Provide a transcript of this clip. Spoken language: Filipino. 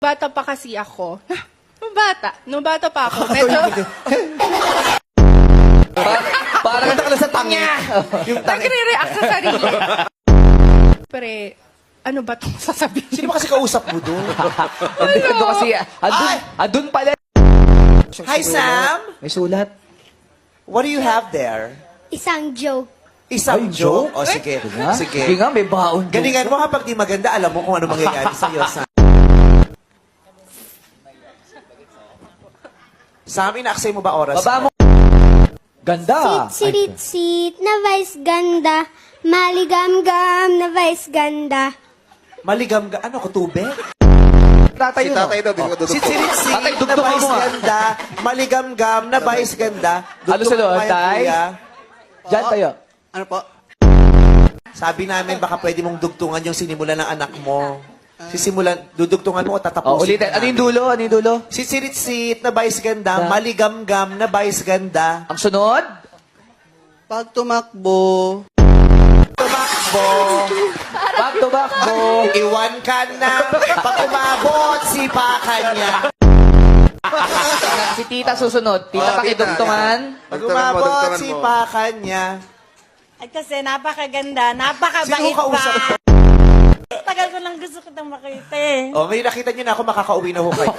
bata pa kasi ako. Nung bata pa ako. Medyo, Parang ka na sa tangya. Yung tangya. nagre-react sa sarili. Pre, ano ba itong sasabihin? Sino ba kasi kausap mo doon? Ando kasi, andun pala. Hi, Sam. May sulat. What do you have there? Isang joke. Isang Ay, joke? joke? O, sige. Sige Sige. nga, may baon. Galingan mo kapag di maganda, alam mo kung ano mangyayari sa'yo, Sam. Sam, inaaksay mo ba oras? Baba mo. Ganda. Sit na vice ganda. Maligam-gam na vice ganda. Maligam ka. Ano ko, tubig? Tatayo, no? Tatay daw, di ko dudugtong. Sitsiritsik Tatay, na dugtungan vice mo nga. ganda. Maligam-gam na vice ganda. Ano sa loob, tay? Diyan tayo. Ano po? Sabi namin, baka pwede mong dugtungan yung sinimulan ng anak mo. Sisimulan, dudugtungan mo o tatapusin Oh, ulitin. Ano yung dulo? Ano yung dulo? Sitsiritsik na vice ganda. Maligam-gam na vice ganda. Ang sunod? Pag tumakbo, Tumakbo. Back to back, bo. Iwan ka na. Pag umabot, sipakan niya. Si tita susunod. Tita Oh, pakidugtungan. Pag Dugtungan mo, umabot, dugtungan mo. sipakan niya. At kasi napakaganda, napakabait Sino kausap? pa. Tagal ko lang gusto kitang makita eh. Oh, may nakita niyo na ako, makakauwi na ho kayo.